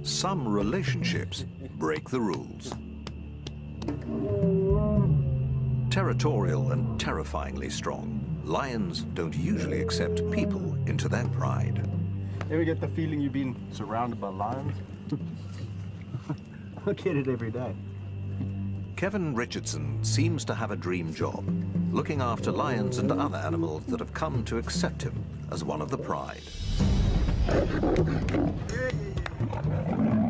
some relationships break the rules. Territorial and terrifyingly strong, lions don't usually accept people into their pride. Ever get the feeling you've been surrounded by lions? I get it every day. Kevin Richardson seems to have a dream job, looking after lions and other animals that have come to accept him as one of the pride.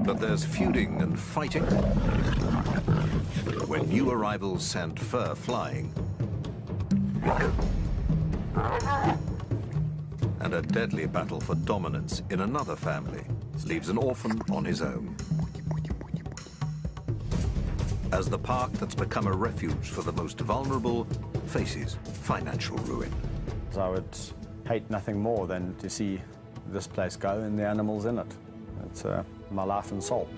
But there's feuding and fighting when new arrivals send fur flying, and a deadly battle for dominance in another family leaves an orphan on his own. As the park that's become a refuge for the most vulnerable faces financial ruin. I would hate nothing more than to see this place go and the animals in it. It's my life and soul.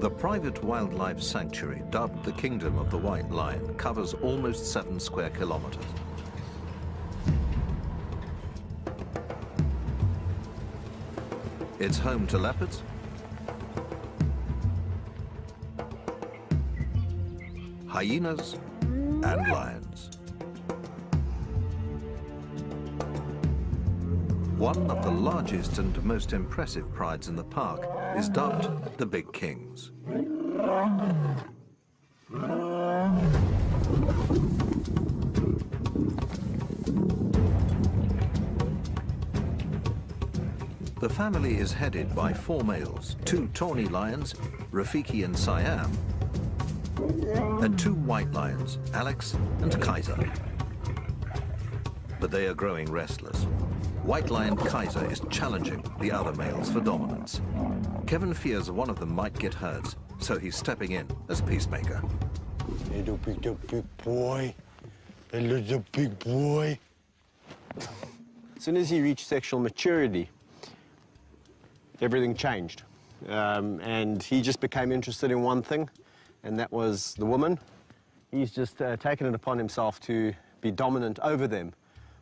The private wildlife sanctuary, dubbed the Kingdom of the White Lion, covers almost 7 square kilometers. It's home to leopards, hyenas, and lions. One of the largest and most impressive prides in the park is dubbed the Big Kings. The family is headed by 4 males, 2 tawny lions, Rafiki and Siam, and 2 white lions, Alex and Kaiser. But they are growing restless. White lion Kaiser is challenging the other males for dominance. Kevin fears one of them might get hurt, so he's stepping in as peacemaker. Little big boy. A little big boy. As soon as he reached sexual maturity, everything changed. And he just became interested in one thing, and that was the woman. He's just taken it upon himself to be dominant over them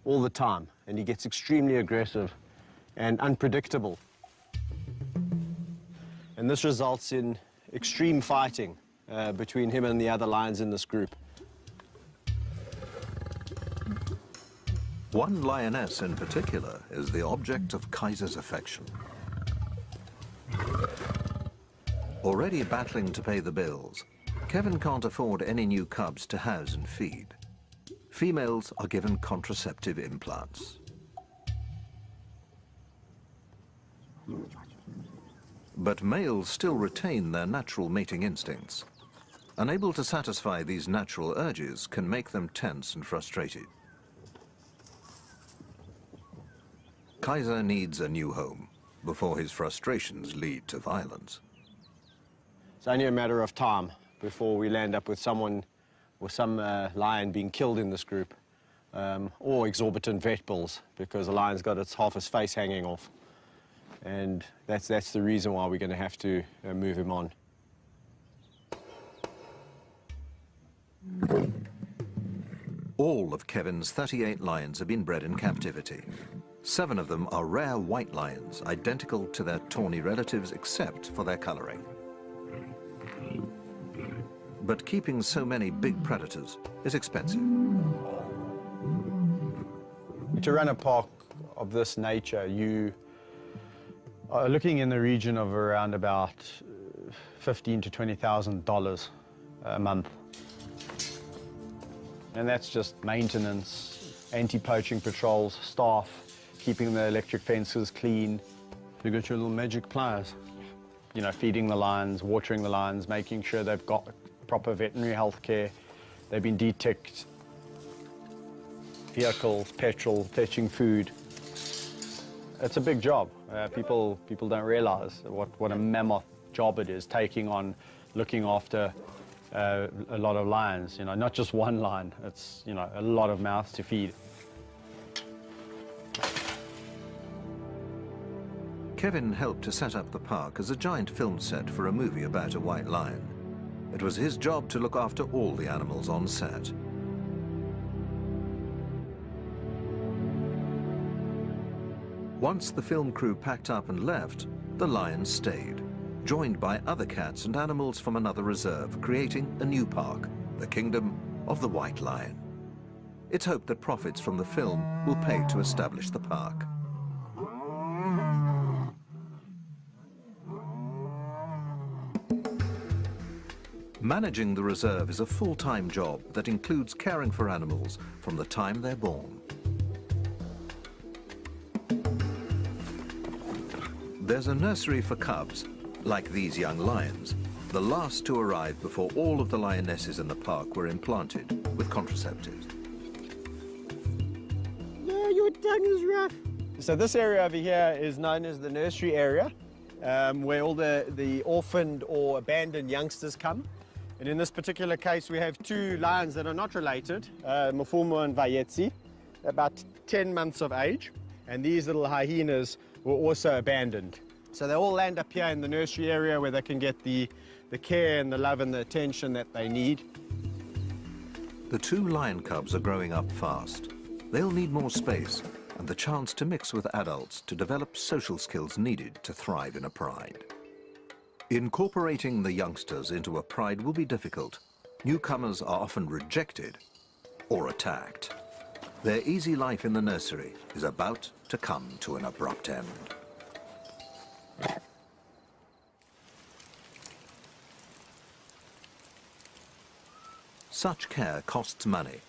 all the time, and he gets extremely aggressive and unpredictable. And this results in extreme fighting between him and the other lions in this group. One lioness in particular is the object of Kaiser's affection. Already battling to pay the bills, Kevin can't afford any new cubs to house and feed. Females are given contraceptive implants. But males still retain their natural mating instincts. Unable to satisfy these natural urges can make them tense and frustrated. Kaiser needs a new home before his frustrations lead to violence. It's only a matter of time before we land up with someone or some lion being killed in this group, or exorbitant vet bills, because the lion's got half his face hanging off. And that's the reason why we're going to have to move him on. All of Kevin's 38 lions have been bred in captivity. 7 of them are rare white lions, identical to their tawny relatives except for their coloring. But keeping so many big predators is expensive. To run a park of this nature, you are looking in the region of around about $15,000 to $20,000 a month. And that's just maintenance, anti-poaching patrols, staff, keeping the electric fences clean. You got your little magic pliers. You know, feeding the lions, watering the lions, making sure they've got proper veterinary health care. They've been de-ticked. Vehicles, petrol, fetching food. It's a big job. People don't realize what a mammoth job it is, taking on, looking after a lot of lions, you know, not just one lion. It's, you know, a lot of mouths to feed. Kevin helped to set up the park as a giant film set for a movie about a white lion. It was his job to look after all the animals on set. Once the film crew packed up and left, the lions stayed, joined by other cats and animals from another reserve, creating a new park, the Kingdom of the White Lion. It's hoped that profits from the film will pay to establish the park. Managing the reserve is a full-time job that includes caring for animals from the time they're born. There's a nursery for cubs, like these young lions, the last to arrive before all of the lionesses in the park were implanted with contraceptives. Yeah, your tongue is rough. So this area over here is known as the nursery area, where all the orphaned or abandoned youngsters come. And in this particular case, we have two lions that are not related, Mfumo and Vayetsi, about 10 months of age. And these little hyenas were also abandoned. So they all land up here in the nursery area where they can get the care and the love and the attention that they need. The two lion cubs are growing up fast. They'll need more space and the chance to mix with adults to develop social skills needed to thrive in a pride. Incorporating the youngsters into a pride will be difficult. Newcomers are often rejected or attacked. Their easy life in the nursery is about to come to an abrupt end. Such care costs money,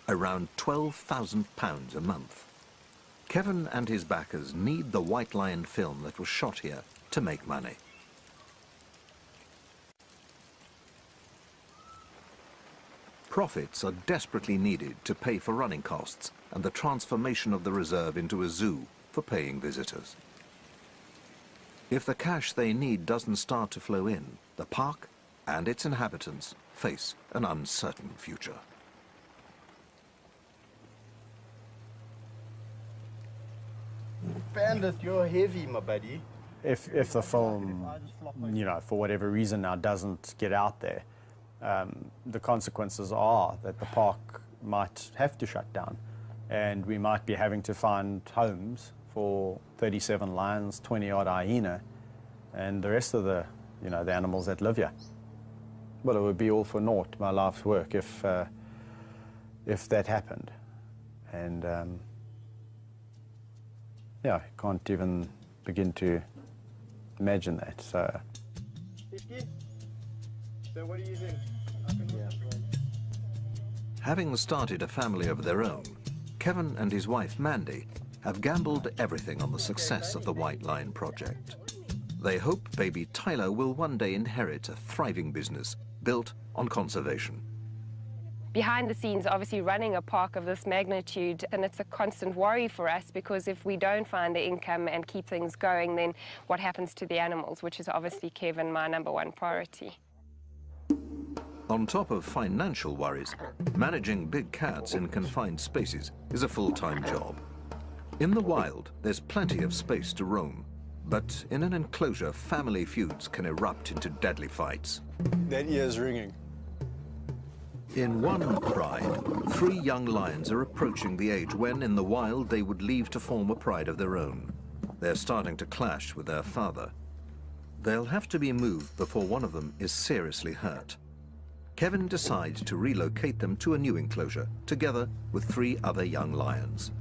around £12,000 a month. Kevin and his backers need the White Lion film that was shot here to make money. Profits are desperately needed to pay for running costs and the transformation of the reserve into a zoo for paying visitors. If the cash they need doesn't start to flow in, the park and its inhabitants face an uncertain future. Bandit, you're heavy, my buddy. If the film, you know, for whatever reason now doesn't get out there, the consequences are that the park might have to shut down and we might be having to find homes for 37 lions, 20-odd hyena and the rest of the, you know, the animals that live here. Well, it would be all for naught, my life's work, if that happened. And yeah, I can't even begin to imagine that. So 50? So what do you think? Having started a family of their own, Kevin and his wife Mandy have gambled everything on the success of the White Lion project. They hope baby Tyler will one day inherit a thriving business built on conservation. Behind the scenes, obviously running a park of this magnitude, and it's a constant worry for us because if we don't find the income and keep things going, then what happens to the animals, which is obviously, Kevin, my #1 priority. On top of financial worries, managing big cats in confined spaces is a full-time job. In the wild, there's plenty of space to roam, but in an enclosure, family feuds can erupt into deadly fights. That ear's ringing. In one pride, 3 young lions are approaching the age when, in the wild, they would leave to form a pride of their own. They're starting to clash with their father. They'll have to be moved before one of them is seriously hurt. Kevin decides to relocate them to a new enclosure, together with 3 other young lions.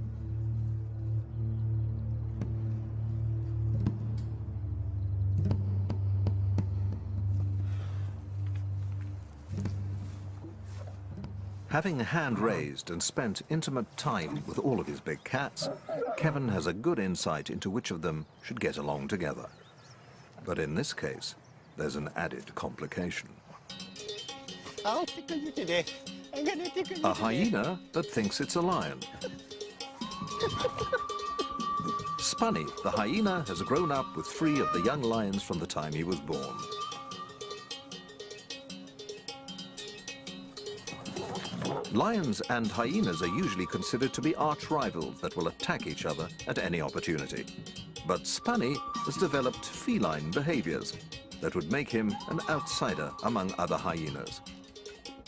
Having hand-raised and spent intimate time with all of his big cats, Kevin has a good insight into which of them should get along together. But in this case, there's an added complication. I'll tickle you to death. I'm gonna tickle you A hyena that thinks it's a lion. Spunny, the hyena, has grown up with 3 of the young lions from the time he was born. Lions and hyenas are usually considered to be arch rivals that will attack each other at any opportunity. But Spunny has developed feline behaviors that would make him an outsider among other hyenas.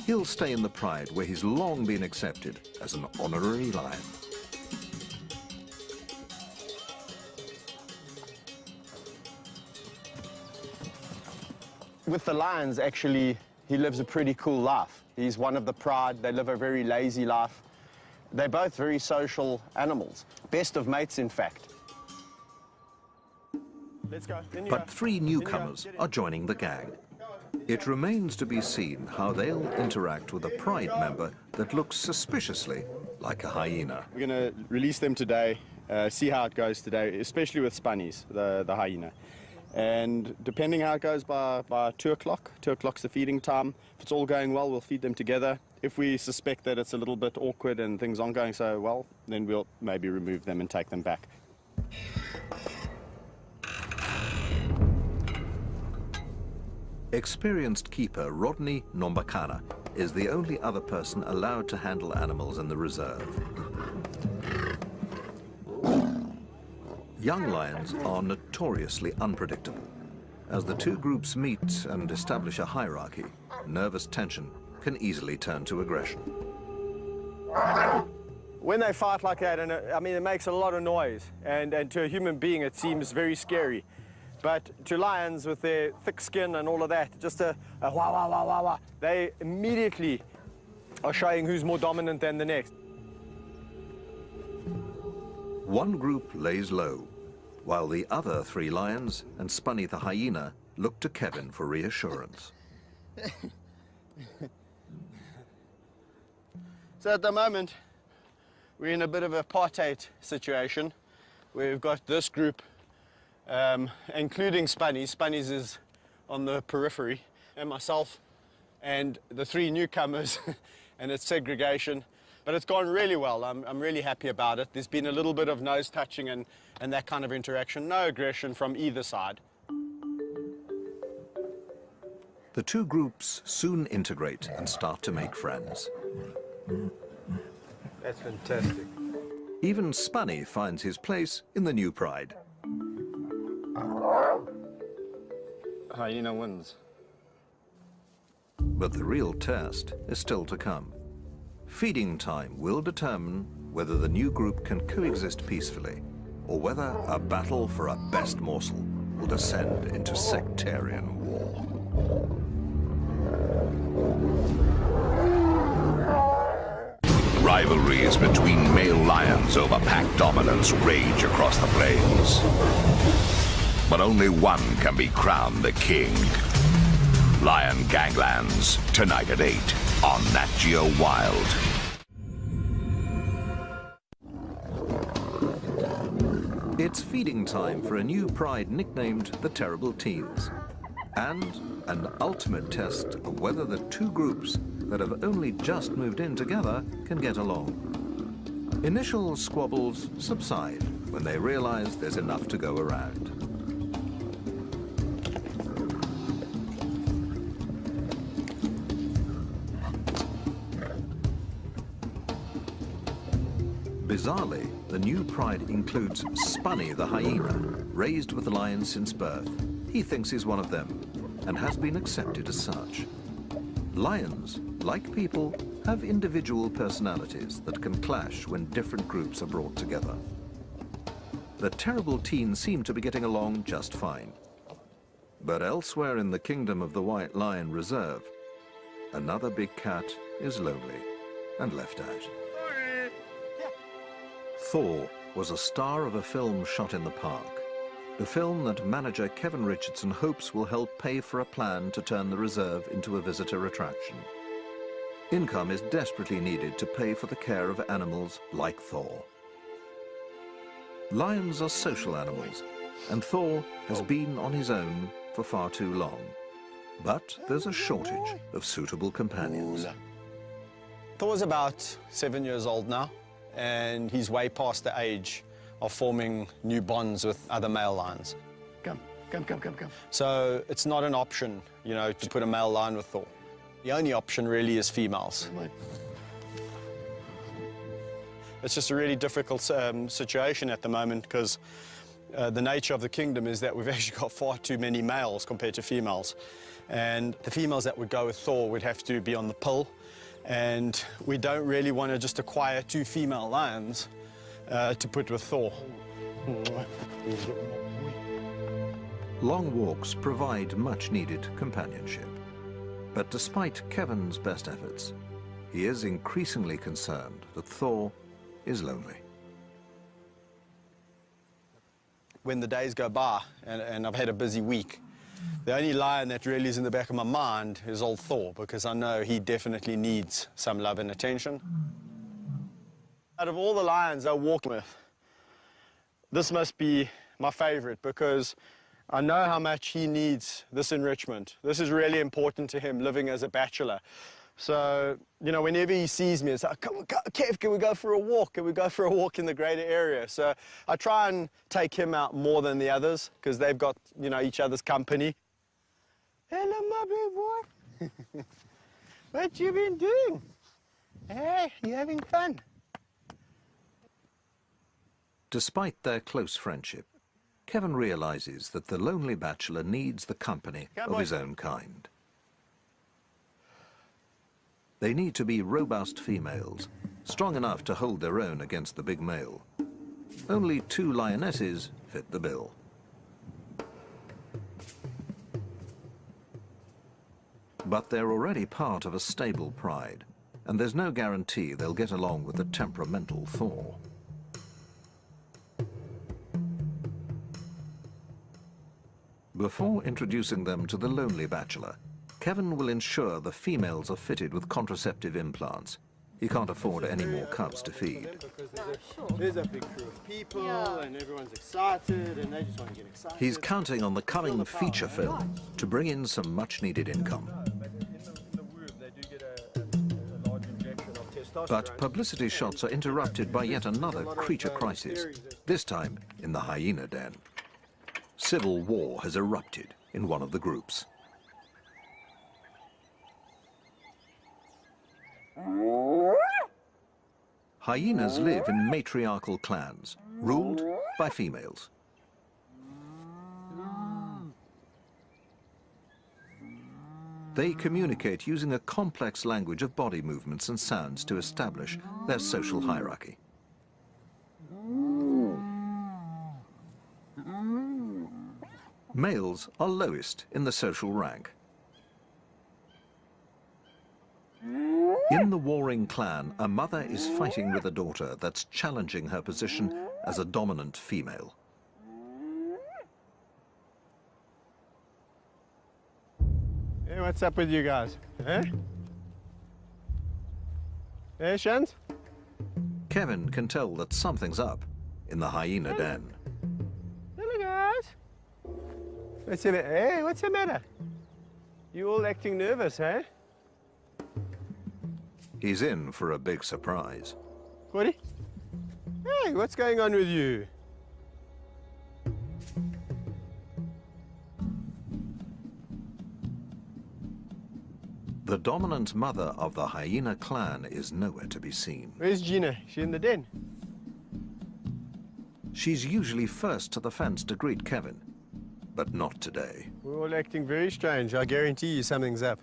He'll stay in the pride where he's long been accepted as an honorary lion. With the lions, actually, he lives a pretty cool life. He's one of the pride. They live a very lazy life. They're both very social animals. Best of mates, in fact. Let's go. But 3 newcomers are joining the gang. It remains to be seen how they'll interact with a pride member that looks suspiciously like a hyena. We're going to release them today, see how it goes today, especially with Spunnies, the hyena. And depending how it goes by 2 o'clock, 2 o'clock's the feeding time. If it's all going well, we'll feed them together. If we suspect that it's a little bit awkward and things aren't going so well, then we'll maybe remove them and take them back. Experienced keeper Rodney Nombakana is the only other person allowed to handle animals in the reserve. Young lions are notoriously unpredictable. As the 2 groups meet and establish a hierarchy, nervous tension can easily turn to aggression. When they fight like that, and I mean, it makes a lot of noise, and to a human being it seems very scary. But to lions with their thick skin and all of that, just a wah, wah, wah, wah, wah, they immediately are showing who's more dominant than the next. One group lays low, while the other 3 lions and Spunny the hyena look to Kevin for reassurance. So at the moment, we're in a bit of a apartheid situation. We've got this group, including Spunnies. Spunnies is on the periphery, and myself and the 3 newcomers, and it's segregation. But it's gone really well. I'm really happy about it. There's been a little bit of nose touching and that kind of interaction. No aggression from either side. The 2 groups soon integrate and start to make friends. That's fantastic. Even Spunny finds his place in the new pride. Hyena wins. But the real test is still to come. Feeding time will determine whether the new group can coexist peacefully, or whether a battle for a best morsel will descend into sectarian war. Rivalries between male lions over pack dominance rage across the plains. But only one can be crowned the king. Lion Ganglands, tonight at 8 on Nat Geo Wild. It's feeding time for a new pride nicknamed the Terrible Teens, and an ultimate test of whether the 2 groups that have only just moved in together can get along. Initial squabbles subside when they realize there's enough to go around. Bizarrely, the new pride includes Spunny the hyena, raised with the lions since birth. He thinks he's one of them and has been accepted as such. Lions, like people, have individual personalities that can clash when different groups are brought together. The Terrible Teens seem to be getting along just fine. But elsewhere in the kingdom of the White Lion Reserve, another big cat is lonely and left out. Thor was a star of a film shot in the park. The film that manager Kevin Richardson hopes will help pay for a plan to turn the reserve into a visitor attraction. Income is desperately needed to pay for the care of animals like Thor. Lions are social animals, and Thor has been on his own for far too long. But there's a shortage of suitable companions. Thor's about 7 years old now, and he's way past the age of forming new bonds with other male lions. Come. So it's not an option, you know, to put a male lion with Thor. The only option really is females. It's just a really difficult situation at the moment because the nature of the kingdom is that we've actually got far too many males compared to females. And the females that would go with Thor would have to be on the pill. And we don't really want to just acquire 2 female lions to put with Thor. Long walks provide much-needed companionship. But despite Kevin's best efforts, he is increasingly concerned that Thor is lonely. When the days go by and I've had a busy week, the only lion that really is in the back of my mind is old Thor, because I know he definitely needs some love and attention. Out of all the lions I walk with, this must be my favorite because I know how much he needs this enrichment. This is really important to him, living as a bachelor. So, you know, whenever he sees me, it's like, come on, Kev, can we go for a walk? Can we go for a walk in the greater area? So I try and take him out more than the others because they've got, you know, each other's company. Hello, my big boy. What you been doing? Hey, you having fun? Despite their close friendship, Kevin realizes that the lonely bachelor needs the company of his own kind. They need to be robust females, strong enough to hold their own against the big male. Only 2 lionesses fit the bill. But they're already part of a stable pride, and there's no guarantee they'll get along with the temperamental Thor. Before introducing them to the lonely bachelor, Kevin will ensure the females are fitted with contraceptive implants. He can't afford any more cubs to feed. There's a big crew of people, and everyone's excited, and they just want to get excited. He's counting on the coming feature film to bring in some much-needed income. But publicity shots are interrupted by yet another creature crisis, this time in the hyena den. Civil war has erupted in one of the groups. Hyenas live in matriarchal clans, ruled by females. They communicate using a complex language of body movements and sounds to establish their social hierarchy. Males are lowest in the social rank. In the warring clan, a mother is fighting with a daughter that's challenging her position as a dominant female. Hey, what's up with you guys? Eh? Hey, Shans? Kevin can tell that something's up in the hyena den. Hello, guys. What's the matter? Hey, what's the matter? You all acting nervous, eh? He's in for a big surprise. Corey? Hey, what's going on with you? The dominant mother of the hyena clan is nowhere to be seen. Where's Gina? She in the den? She's usually first to the fence to greet Kevin, but not today. We're all acting very strange. I guarantee you something's up.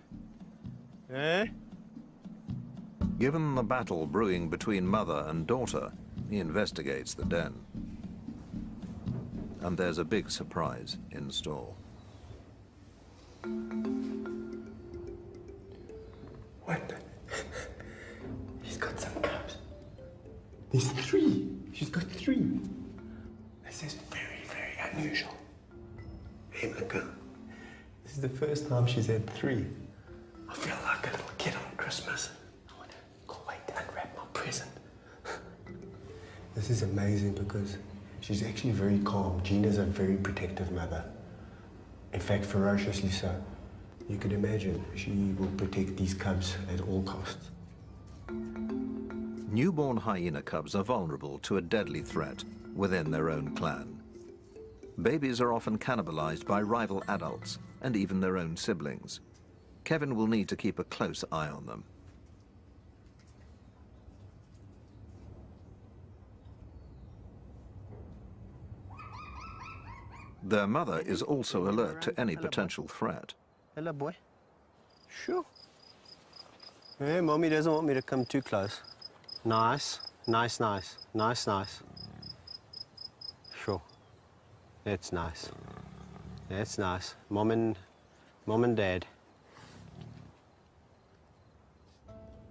Eh? Given the battle brewing between mother and daughter, he investigates the den. And there's a big surprise in store. What? He's got some cubs. There's 3. She's got 3. This is very, very unusual. Hey, my girl. This is the first time she's had 3. I feel like a little kid on Christmas. Can't wait to unwrap my present. This is amazing because she's actually very calm. Gina's a very protective mother. In fact, ferociously so. You could imagine she will protect these cubs at all costs. Newborn hyena cubs are vulnerable to a deadly threat within their own clan. Babies are often cannibalized by rival adults and even their own siblings. Kevin will need to keep a close eye on them. Their mother is also alert to any potential threat. Hello, boy. Sure. Yeah, Mommy doesn't want me to come too close. Nice, nice, nice, nice, nice. Sure. That's nice. That's nice. Mom and Dad.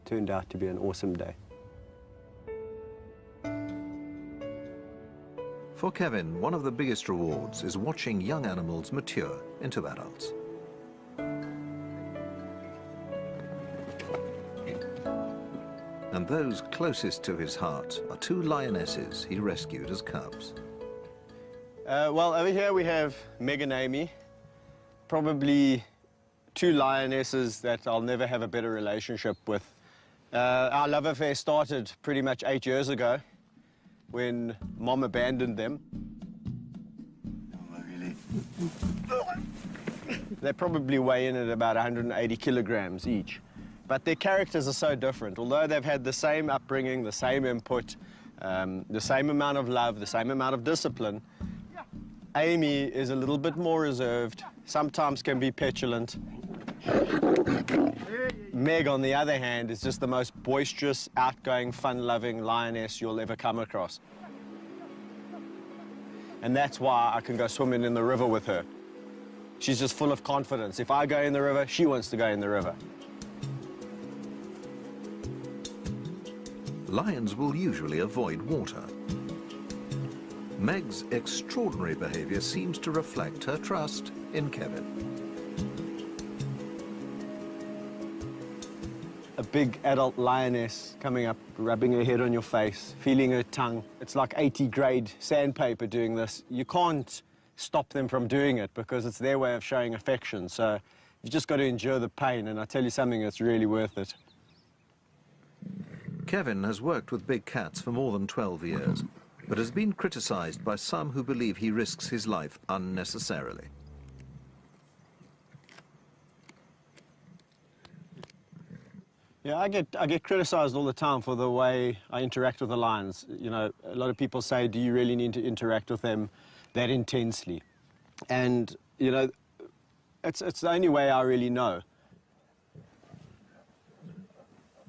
Turned out to be an awesome day. For Kevin, one of the biggest rewards is watching young animals mature into adults. And those closest to his heart are two lionesses he rescued as cubs. Well, over here we have Meg and Amy, probably two lionesses that I'll never have a better relationship with. Our love affair started pretty much 8 years ago when Mom abandoned them. Oh, really? They probably weigh in at about 180 kilograms each. But their characters are so different. Although they've had the same upbringing, the same input, the same amount of love, the same amount of discipline, Amy is a little bit more reserved, sometimes can be petulant. Meg, on the other hand, is just the most boisterous, outgoing, fun-loving lioness you'll ever come across. And that's why I can go swimming in the river with her. She's just full of confidence. If I go in the river, she wants to go in the river. Lions will usually avoid water. Meg's extraordinary behavior seems to reflect her trust in Kevin. A big adult lioness coming up, rubbing her head on your face, feeling her tongue. It's like 80-grade sandpaper doing this. You can't stop them from doing it because it's their way of showing affection. So you've just got to endure the pain, and I tell you something, it's really worth it. Kevin has worked with big cats for more than 12 years, but has been criticized by some who believe he risks his life unnecessarily. Yeah, I get criticized all the time for the way I interact with the lions. You know, a lot of people say, do you really need to interact with them that intensely? And, you know, it's the only way I really know.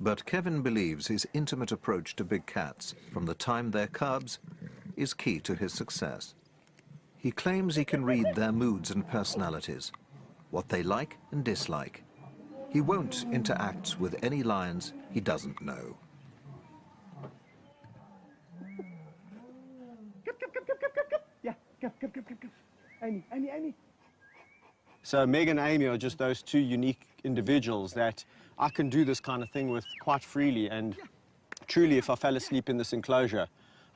But Kevin believes his intimate approach to big cats, from the time they're cubs, is key to his success. He claims he can read their moods and personalities, what they like and dislike. He won't interact with any lions he doesn't know. Yeah, go. Amy. So Meg and Amy are just those two unique individuals that I can do this kind of thing with quite freely. And truly, if I fell asleep in this enclosure,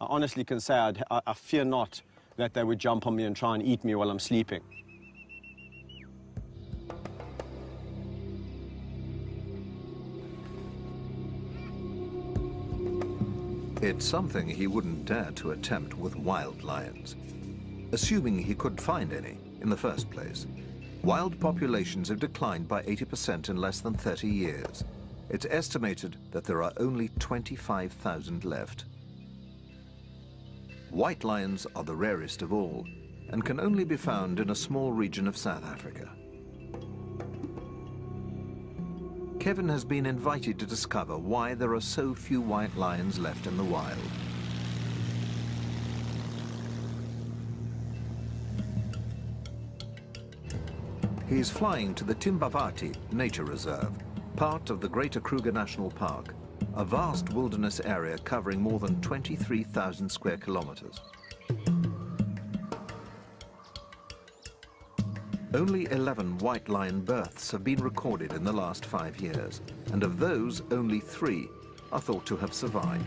I honestly can say I fear not that they would jump on me and try and eat me while I'm sleeping. It's something he wouldn't dare to attempt with wild lions, assuming he could find any in the first place. Wild populations have declined by 80% in less than 30 years. It's estimated that there are only 25,000 left. White lions are the rarest of all and can only be found in a small region of South Africa. Kevin has been invited to discover why there are so few white lions left in the wild. He's flying to the Timbavati Nature Reserve, part of the Greater Kruger National Park, a vast wilderness area covering more than 23,000 square kilometers. Only 11 white lion births have been recorded in the last 5 years, and of those, only 3 are thought to have survived.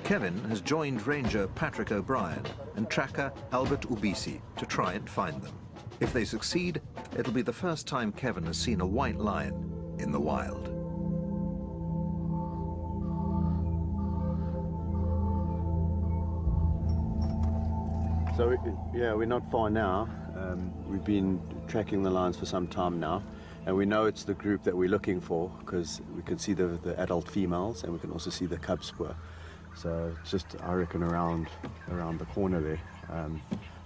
Kevin has joined Ranger Patrick O'Brien and tracker Albert Ubisi to try and find them. If they succeed, it'll be the first time Kevin has seen a white lion in the wild. So, yeah, we're not far now. We've been tracking the lions for some time now. And we know it's the group that we're looking for because we can see the adult females and we can also see the cub spoor. So it's just, I reckon, around the corner there.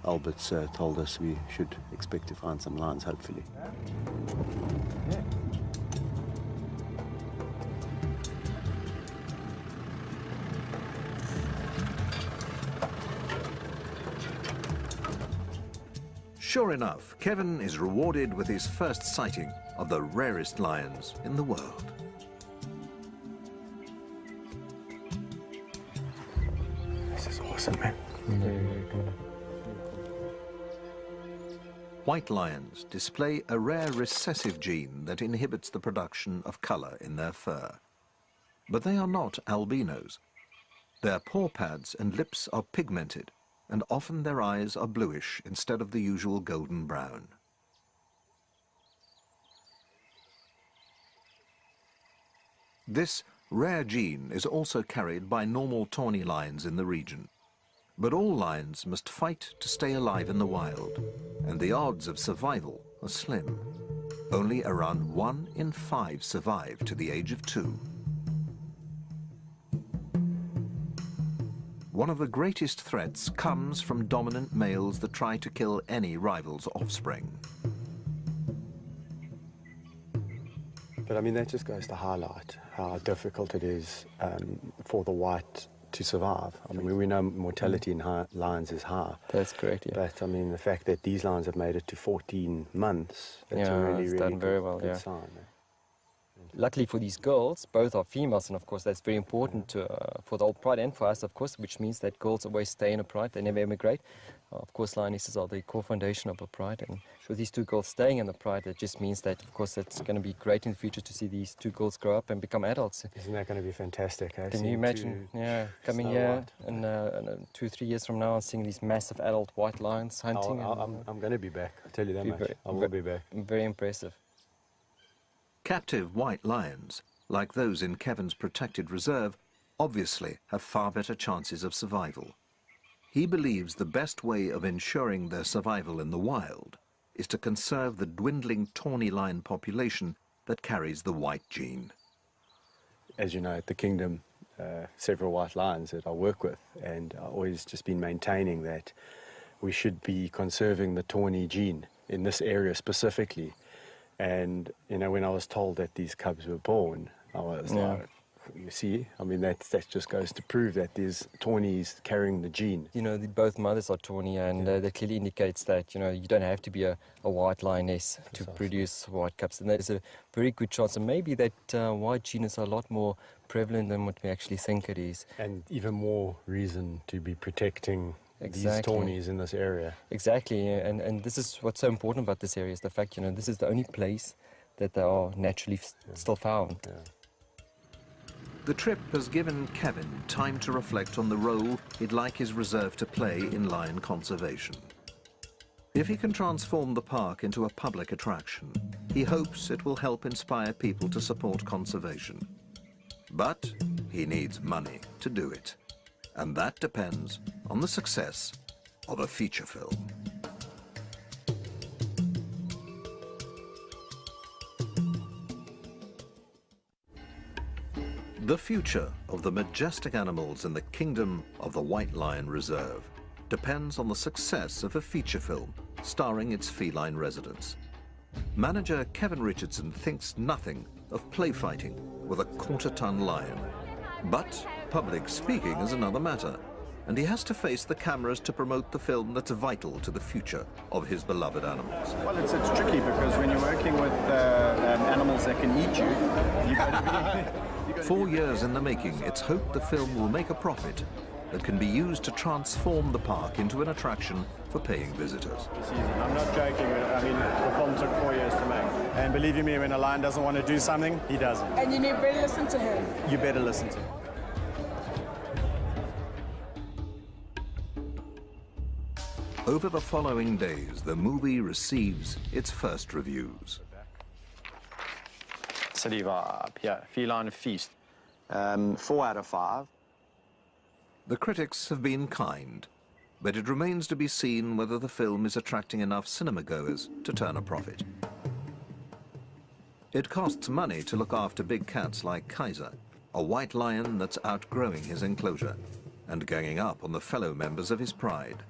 Albert's told us we should expect to find some lions, hopefully. Yeah. Sure enough, Kevin is rewarded with his first sighting of the rarest lions in the world. This is awesome, man. Very, very good. White lions display a rare recessive gene that inhibits the production of color in their fur. But they are not albinos. Their paw pads and lips are pigmented, and often their eyes are bluish instead of the usual golden brown. This rare gene is also carried by normal tawny lions in the region. But all lions must fight to stay alive in the wild, and the odds of survival are slim. Only around 1 in 5 survive to the age of 2. One of the greatest threats comes from dominant males that try to kill any rival's offspring. But I mean, that just goes to highlight how difficult it is for the white to survive. I mean, we know mortality in lions is high. That's correct, yeah. But I mean, the fact that these lions have made it to 14 months, that's a really, really done very well, good sign. Luckily for these girls, both are females, and of course that's very important for the old pride and for us, of course, which means that girls always stay in a pride, they never emigrate. Of course, lionesses are the core foundation of a pride, and with these 2 girls staying in the pride, it just means that, of course, it's going to be great in the future to see these 2 girls grow up and become adults. Isn't that going to be fantastic? Eh? Can you imagine, coming here and 2-3 years from now and seeing these massive adult white lions hunting? I'm going to be back, I'll tell you that much. I will be back. Very impressive. Captive white lions, like those in Kevin's protected reserve, obviously have far better chances of survival. He believes the best way of ensuring their survival in the wild is to conserve the dwindling tawny lion population that carries the white gene. As you know, at the Kingdom, several white lions that I work with, and I've always just been maintaining that we should be conserving the tawny gene in this area specifically. And, you know, when I was told that these cubs were born, I was like, you see, I mean, that just goes to prove that there's tawnies carrying the gene. You know, both mothers are tawny, and that clearly indicates that, you know, you don't have to be a white lioness to produce white cubs. And there's a very good chance, and maybe that white gene is a lot more prevalent than what we actually think it is. And even more reason to be protecting these tawnies in this area. Exactly, and this is what's so important about this area, is the fact, you know, this is the only place that they are naturally still found. Yeah. The trip has given Kevin time to reflect on the role he'd like his reserve to play in lion conservation. If he can transform the park into a public attraction, he hopes it will help inspire people to support conservation. But he needs money to do it. And that depends on the success of a feature film. The future of the majestic animals in the kingdom of the White Lion Reserve depends on the success of a feature film starring its feline residents. Manager Kevin Richardson thinks nothing of play fighting with a quarter-ton lion. But public speaking is another matter, and he has to face the cameras to promote the film that's vital to the future of his beloved animals. Well, it's tricky because when you're working with animals that can eat you, you've got to be... 4 years in the making, it's hoped the film will make a profit that can be used to transform the park into an attraction for paying visitors. I'm not joking. I mean, the film took 4 years to make. And believe you me, when a lion doesn't want to do something, he doesn't. And you better listen to him. You better listen to him. Over the following days, the movie receives its first reviews. City vibe, yeah, feline feast. 4 out of 5. The critics have been kind, but it remains to be seen whether the film is attracting enough cinema goers to turn a profit. It costs money to look after big cats like Kaiser, a white lion that's outgrowing his enclosure and ganging up on the fellow members of his pride.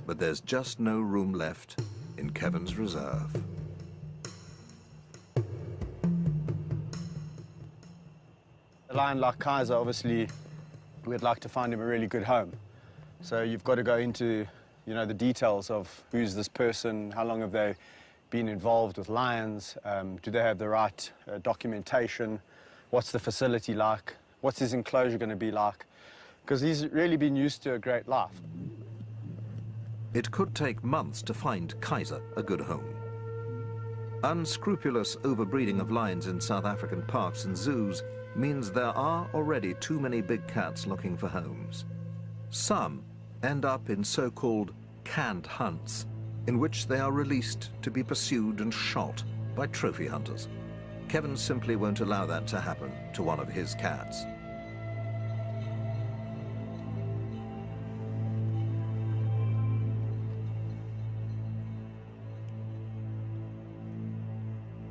But there's just no room left in Kevin's reserve. A lion like Kaiser, obviously, we'd like to find him a really good home. So you've got to go into, you know, the details of who's this person, how long have they been involved with lions, do they have the right documentation, what's the facility like, what's his enclosure going to be like, because he's really been used to a great life. It could take months to find Kaiser a good home. Unscrupulous overbreeding of lions in South African parks and zoos means there are already too many big cats looking for homes. Some end up in so-called canned hunts, in which they are released to be pursued and shot by trophy hunters. Kevin simply won't allow that to happen to one of his cats.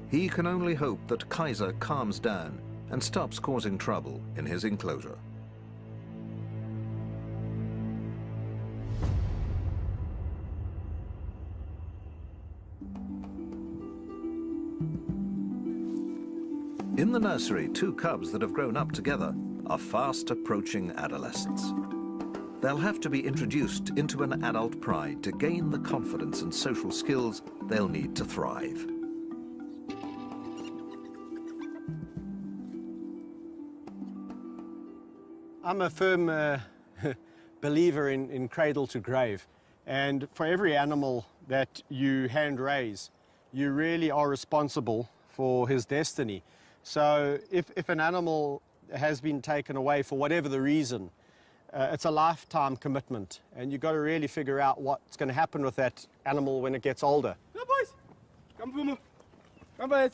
He can only hope that Kaiser calms down and stops causing trouble in his enclosure. In the nursery, two cubs that have grown up together are fast approaching adolescence. They'll have to be introduced into an adult pride to gain the confidence and social skills they'll need to thrive. I'm a firm believer in cradle to grave, and for every animal that you hand raise, you really are responsible for his destiny. So if an animal has been taken away for whatever the reason, it's a lifetime commitment, and you've got to really figure out what's going to happen with that animal when it gets older. Come, boys. Come, Fumo. Come, boys.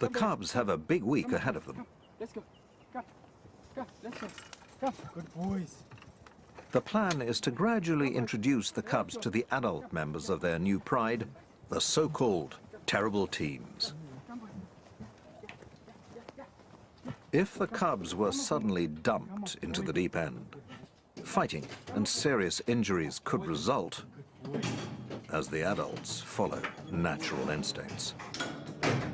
The cubs have a big week ahead of them. Come, let's go. Come, let's go. Come. Good boys. The plan is to gradually introduce the cubs to the adult members of their new pride, the so-called terrible teens. If the cubs were suddenly dumped into the deep end, fighting and serious injuries could result as the adults follow natural instincts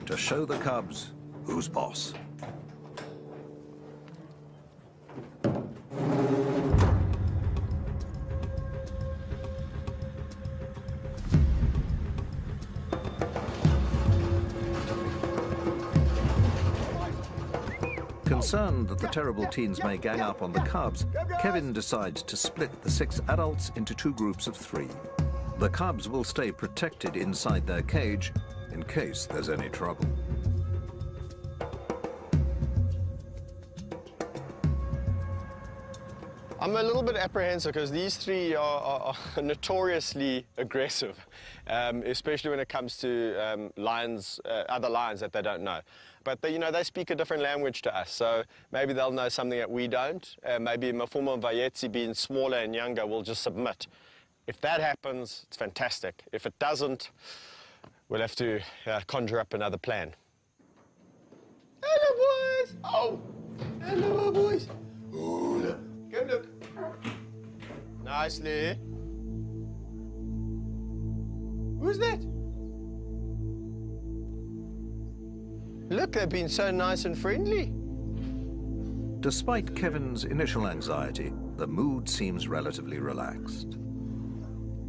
to show the cubs who's boss. Concerned that the terrible teens may gang up on the cubs, Kevin decides to split the 6 adults into 2 groups of 3. The cubs will stay protected inside their cage in case there's any trouble. I'm a little bit apprehensive because these 3 are notoriously aggressive, especially when it comes to lions, other lions that they don't know. But they, you know, they speak a different language to us, so maybe they'll know something that we don't. Maybe Mafuma and Vayetsi, being smaller and younger, will just submit. If that happens, it's fantastic. If it doesn't, we'll have to conjure up another plan. Hello, boys. Oh, hello, boys. Oh, look. Come look. Nicely. Who's that? Look, they've been so nice and friendly. Despite Kevin's initial anxiety, the mood seems relatively relaxed.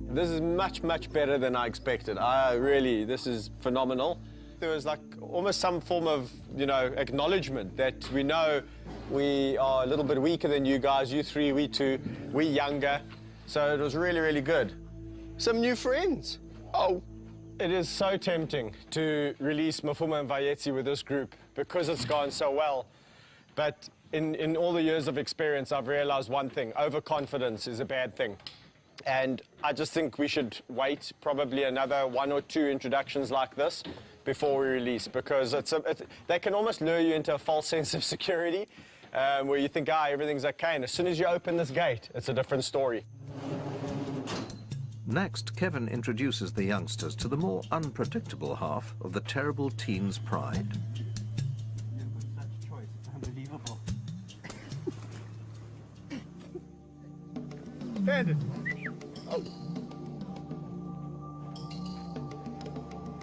This is much, much better than I expected. This is phenomenal. There was like almost some form of, you know, acknowledgement that we know we are a little bit weaker than you guys, you 3, we 2, we younger. So it was really, really good. Some new friends. Oh, it is so tempting to release Mafuma and Vayetsi with this group because it's gone so well. But in all the years of experience, I've realized one thing: overconfidence is a bad thing. And I just think we should wait probably another 1 or 2 introductions like this before we release, because they can almost lure you into a false sense of security where you think, everything's okay. And as soon as you open this gate, it's a different story. Next, Kevin introduces the youngsters to the more unpredictable half of the terrible teen's pride. Unbelievable. Bandit.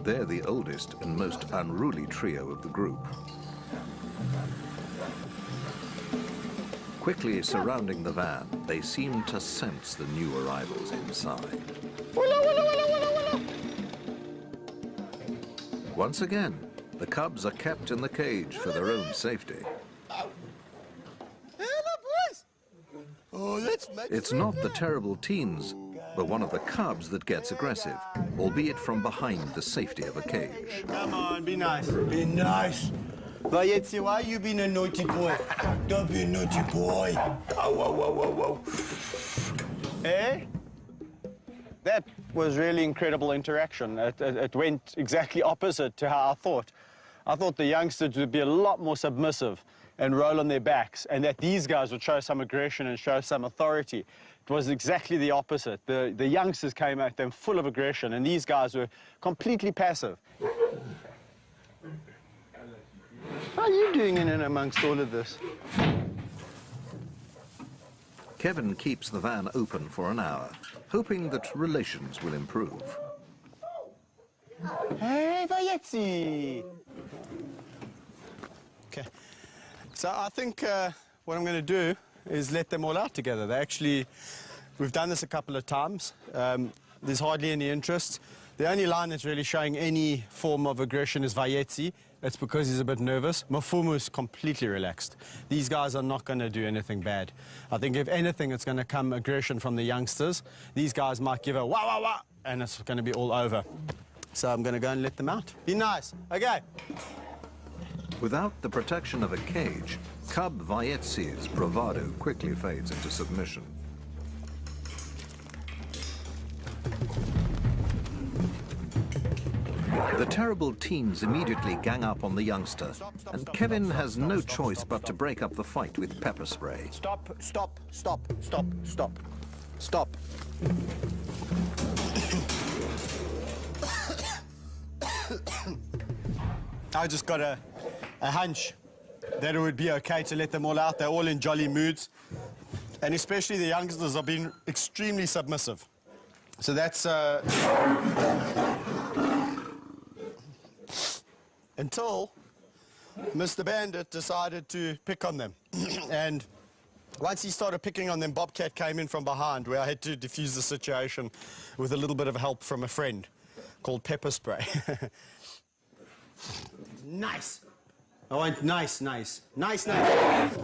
They're the oldest and most unruly trio of the group. Quickly surrounding the van, they seem to sense the new arrivals inside. Once again, the cubs are kept in the cage for their own safety. It's not the terrible teens, but one of the cubs that gets aggressive, albeit from behind the safety of a cage. Come on, be nice. Be nice. Vayetzi, why you being a naughty boy? Don't be a naughty boy. Oh, whoa, whoa, whoa, whoa. Eh? That was really incredible interaction. It went exactly opposite to how I thought. I thought the youngsters would be a lot more submissive and roll on their backs, and that these guys would show some aggression and show some authority. It was exactly the opposite. The youngsters came at them full of aggression, and these guys were completely passive. How are you doing in and amongst all of this? Kevin keeps the van open for an hour, hoping that relations will improve. Hey, Vayetzi! Okay, so I think what I'm going to do is let them all out together. We've done this a couple of times. There's hardly any interest. The only lion that's really showing any form of aggression is Vayetzi. It's because he's a bit nervous. Mafumu is completely relaxed. These guys are not going to do anything bad. I think if anything, it's going to come aggression from the youngsters. These guys might give a wah, wah, wah, and it's going to be all over. So I'm going to go and let them out. Be nice. Okay. Without the protection of a cage, cub Vayetzi's bravado quickly fades into submission. The terrible teens immediately gang up on the youngster, and Kevin has no choice but to break up the fight with pepper spray. Stop, stop, stop, stop, stop, stop. I just got a hunch that it would be okay to let them all out. They're all in jolly moods, and especially the youngsters have been extremely submissive. So that's until Mr. Bandit decided to pick on them. And once he started picking on them, Bobcat came in from behind, where I had to defuse the situation with a little bit of help from a friend called pepper spray. Nice. I want nice, nice, nice, nice.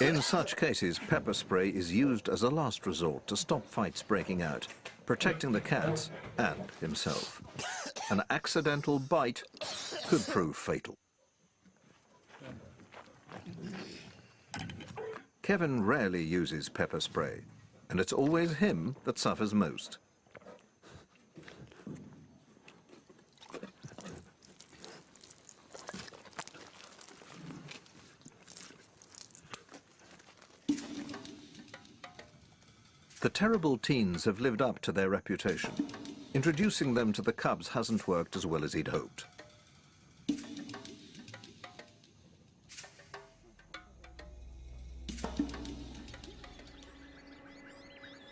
In such cases, pepper spray is used as a last resort to stop fights breaking out, protecting the cats and himself. An accidental bite could prove fatal. Kevin rarely uses pepper spray, and it's always him that suffers most. The terrible teens have lived up to their reputation. Introducing them to the cubs hasn't worked as well as he'd hoped.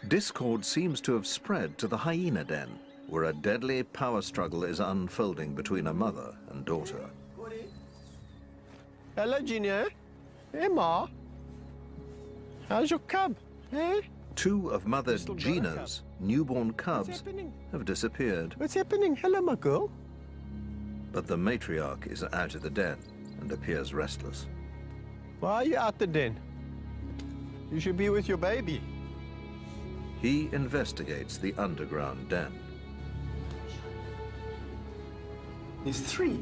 Discord seems to have spread to the hyena den, where a deadly power struggle is unfolding between a mother and daughter. Hello, Junior. Hey, Ma. How's your cub? Eh? Two of Mother Gina's newborn cubs have disappeared. What's happening? Hello, my girl. But the matriarch is out of the den and appears restless. Why are you out the den? You should be with your baby. He investigates the underground den. There's three.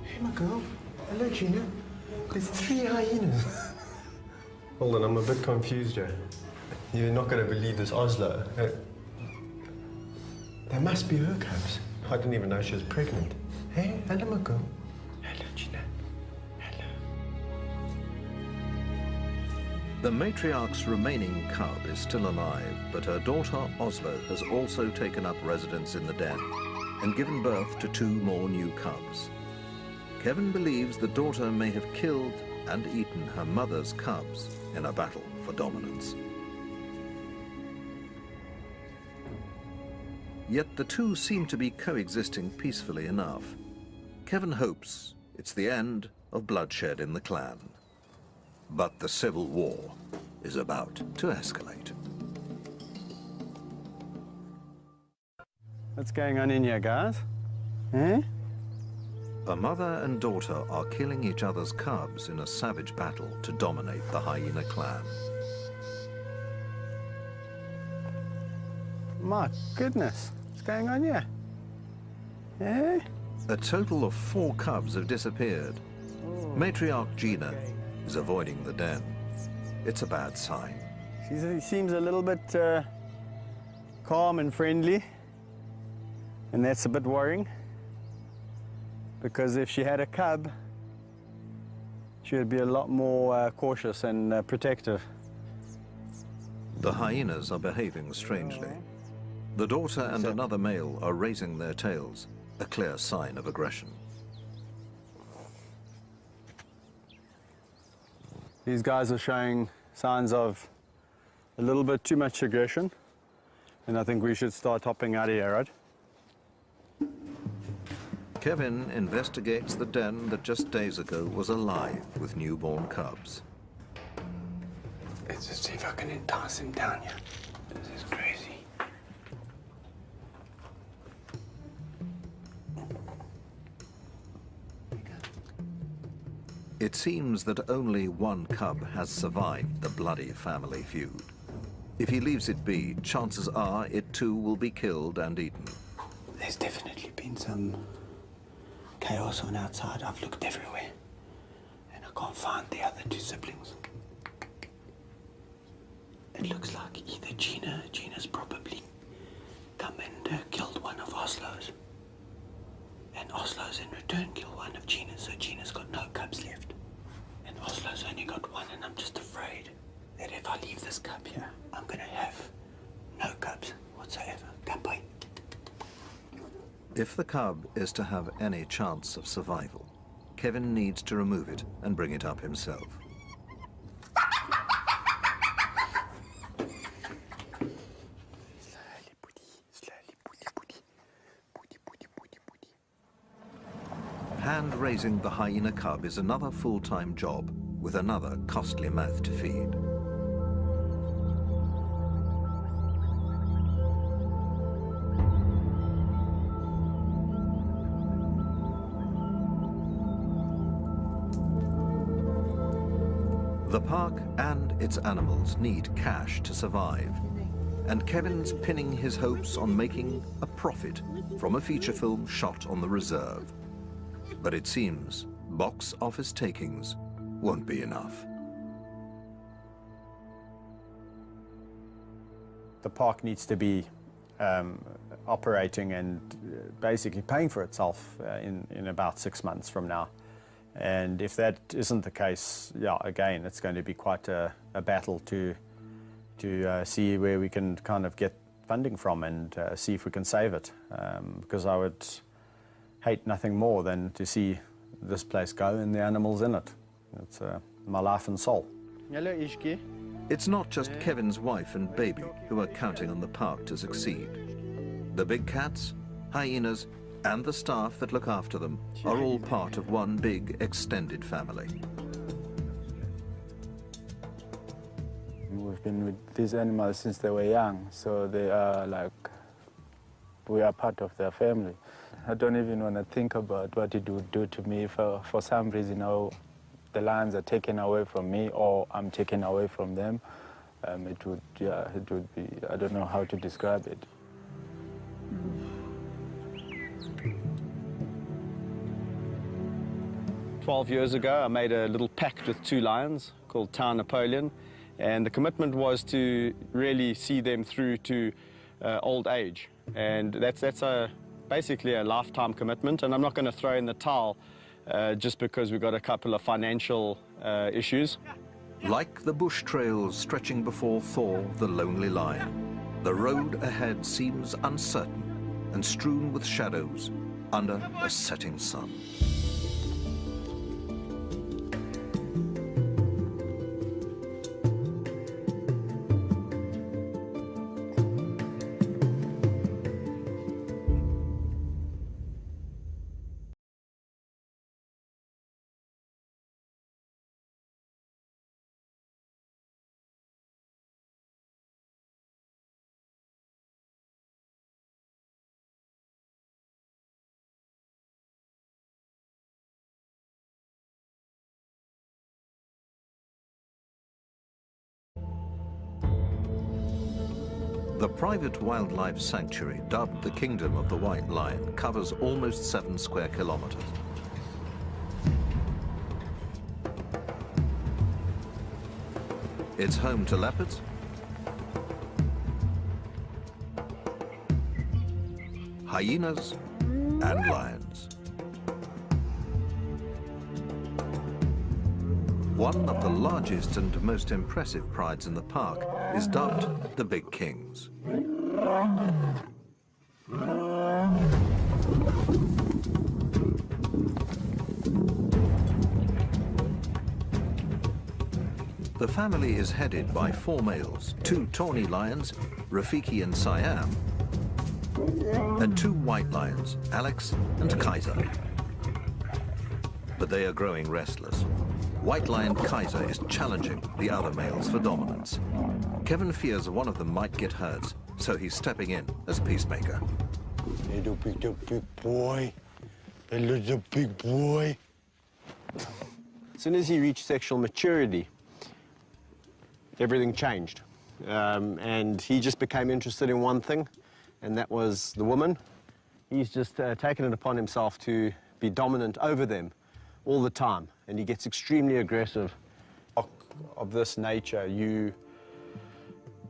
Hey, my girl. Hello, Gina. There's three hyenas. Hold on, I'm a bit confused here. You're not going to believe this, Oslo. That must be her cubs. I didn't even know she was pregnant. Hey, hello, my girl. Hello, Gina. Hello. The matriarch's remaining cub is still alive, but her daughter Oslo has also taken up residence in the den and given birth to 2 more new cubs. Kevin believes the daughter may have killed and eaten her mother's cubs in a battle for dominance. Yet the two seem to be coexisting peacefully enough. Kevin hopes it's the end of bloodshed in the clan. But the civil war is about to escalate. What's going on in here, guys? Eh? A mother and daughter are killing each other's cubs in a savage battle to dominate the hyena clan. My goodness, what's going on here? Eh? A total of 4 cubs have disappeared. Matriarch Gina is avoiding the den. It's a bad sign. She seems a little bit calm and friendly, and that's a bit worrying, because if she had a cub, she would be a lot more cautious and protective. The hyenas are behaving strangely. The daughter and another male are raising their tails, a clear sign of aggression. These guys are showing signs of a little bit too much aggression, and I think we should start hopping out of here, right? Kevin investigates the den that just days ago was alive with newborn cubs. Let's just see if I can entice him down here. This is crazy. It seems that only one cub has survived the bloody family feud. If he leaves it be, chances are it too will be killed and eaten. There's definitely been some chaos on outside. I've looked everywhere, and I can't find the other 2 siblings. It looks like either Gina's probably come and killed one of Oslo's, and Oslo's in return killed one of Gina's, so Gina's got no cubs left. And Oslo's only got 1, and I'm just afraid that if I leave this cub here, I'm gonna have no cubs whatsoever. Come by. If the cub is to have any chance of survival, Kevin needs to remove it and bring it up himself. Hand-raising the hyena cub is another full-time job with another costly mouth to feed. The park and its animals need cash to survive, and Kevin's pinning his hopes on making a profit from a feature film shot on the reserve. But it seems box office takings won't be enough. The park needs to be operating and basically paying for itself in about 6 months from now. And if that isn't the case, yeah, again, it's going to be quite a battle to see where we can kind of get funding from and see if we can save it. Because I would hate nothing more than to see this place go and the animals in it. It's my life and soul. Hello, Ishki. It's not just Kevin's wife and baby who are counting on the park to succeed. The big cats, hyenas, and the staff that look after them are all part of one big extended family. We've been with these animals since they were young, so they are like, we are part of their family. I don't even want to think about what it would do to me if for some reason the lions are taken away from me or I'm taken away from them. It would be, I don't know how to describe it. Mm. 12 years ago, I made a little pact with 2 lions called Town Napoleon, and the commitment was to really see them through to old age. And that's basically a lifetime commitment, and I'm not going to throw in the towel just because we've got a couple of financial issues. Like the bush trails stretching before Thor, the lonely lion, the road ahead seems uncertain and strewn with shadows under a setting sun. The private wildlife sanctuary, dubbed the Kingdom of the White Lion, covers almost 7 square kilometers. It's home to leopards, hyenas, and lions. One of the largest and most impressive prides in the park is dubbed the Big Kings. The family is headed by 4 males, 2 tawny lions, Rafiki and Siam, and 2 white lions, Alex and Kaiser. But they are growing restless. White lion Kaiser is challenging the other males for dominance. Kevin fears one of them might get hurt, so he's stepping in as peacemaker. Little big boy. A little big boy. As soon as he reached sexual maturity, everything changed. And he just became interested in one thing, and that was the woman. He's just taken it upon himself to be dominant over them all the time, and he gets extremely aggressive. Of this nature, you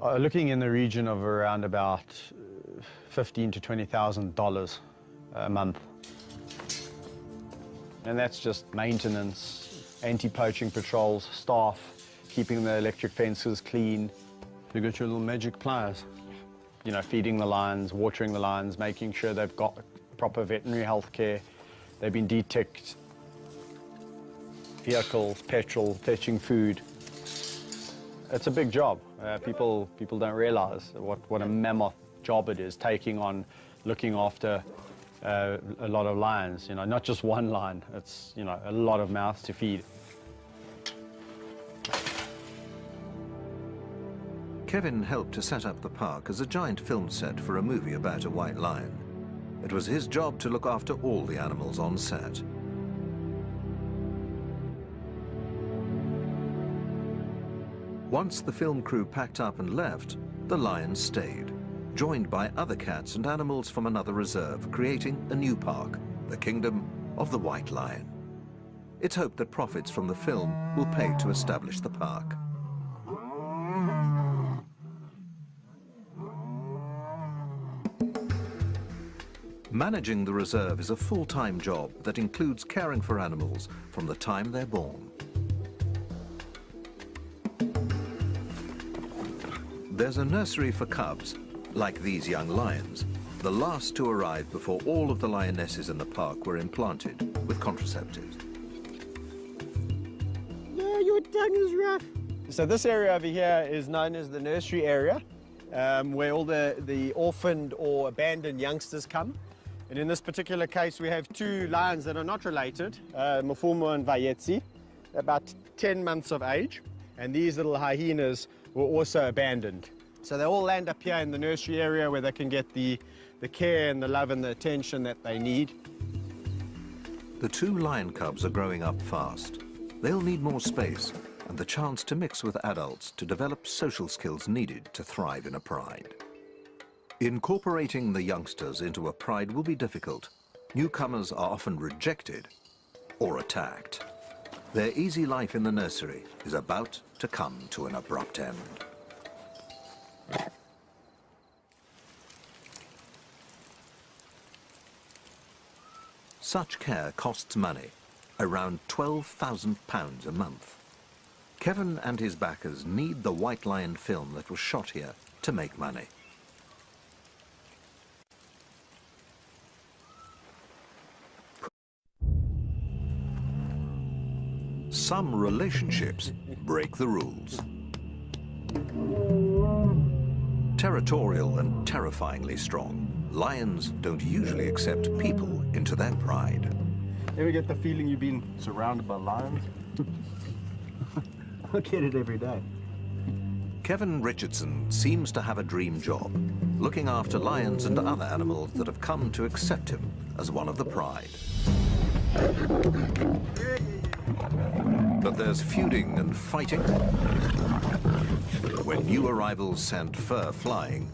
are looking in the region of around about $15,000 to $20,000 a month. And that's just maintenance, anti-poaching patrols, staff, keeping the electric fences clean. You got your little magic pliers. You know, feeding the lions, watering the lions, making sure they've got proper veterinary health care. They've been deticked. Vehicles, petrol, fetching food. It's a big job. People don't realize what a mammoth job it is, taking on, looking after a lot of lions. You know, not just one lion. It's, you know, a lot of mouths to feed. Kevin helped to set up the park as a giant film set for a movie about a white lion. It was his job to look after all the animals on set. Once the film crew packed up and left, the lions stayed, joined by other cats and animals from another reserve, creating a new park, the Kingdom of the White Lion. It's hoped that profits from the film will pay to establish the park. Managing the reserve is a full-time job that includes caring for animals from the time they're born. There's a nursery for cubs, like these young lions, the last to arrive before all of the lionesses in the park were implanted with contraceptives. Yeah, your tongue is rough. So this area over here is known as the nursery area, where all the orphaned or abandoned youngsters come. And in this particular case, we have 2 lions that are not related, Mfumo and Vayetsi, about 10 months of age. And these little hyenas were also abandoned. So they all land up here in the nursery area where they can get the care and the love and the attention that they need. The 2 lion cubs are growing up fast. They'll need more space and the chance to mix with adults to develop social skills needed to thrive in a pride. Incorporating the youngsters into a pride will be difficult. Newcomers are often rejected or attacked. Their easy life in the nursery is about to come to an abrupt end. Such care costs money, around £12,000 a month. Kevin and his backers need the white lion film that was shot here to make money. Some relationships break the rules. Territorial and terrifyingly strong, lions don't usually accept people into their pride. Ever get the feeling you've been surrounded by lions? I get it every day. Kevin Richardson seems to have a dream job, looking after lions and other animals that have come to accept him as one of the pride. But there's feuding and fighting when new arrivals send fur flying,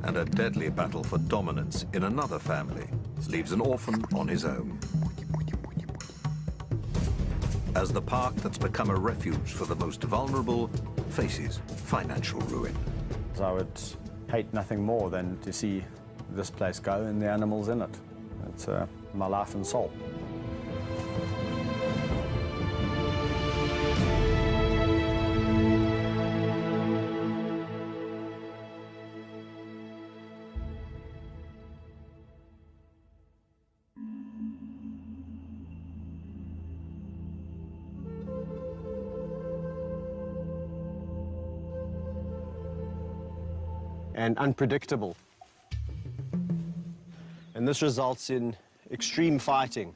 and a deadly battle for dominance in another family leaves an orphan on his own. As the park that's become a refuge for the most vulnerable faces financial ruin. I would hate nothing more than to see this place go and the animals in it. It's my life and soul. And unpredictable. And this results in extreme fighting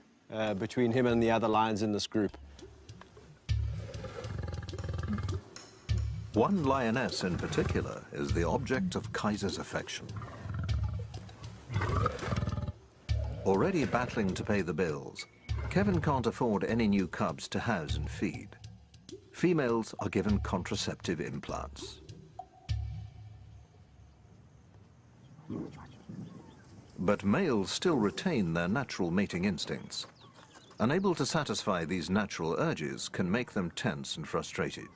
between him and the other lions in this group. One lioness in particular is the object of Kaiser's affection. Already battling to pay the bills, Kevin can't afford any new cubs to house and feed. Females are given contraceptive implants. But males still retain their natural mating instincts. Unable to satisfy these natural urges can make them tense and frustrated.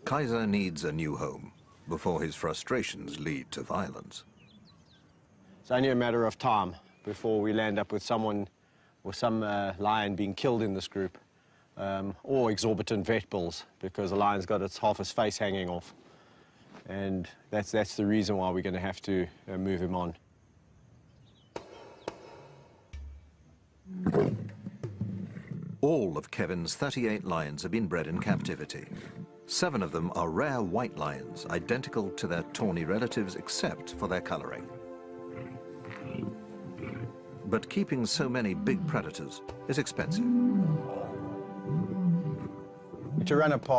Kaiser needs a new home before his frustrations lead to violence. It's only a matter of time before we land up with someone or some lion being killed in this group, or exorbitant vet bills because the lion's got half his face hanging off. And that's the reason why we're going to have to move him on. All of Kevin's 38 lions have been bred in captivity. 7 of them are rare white lions, identical to their tawny relatives except for their coloring. But keeping so many big predators is expensive. To run a park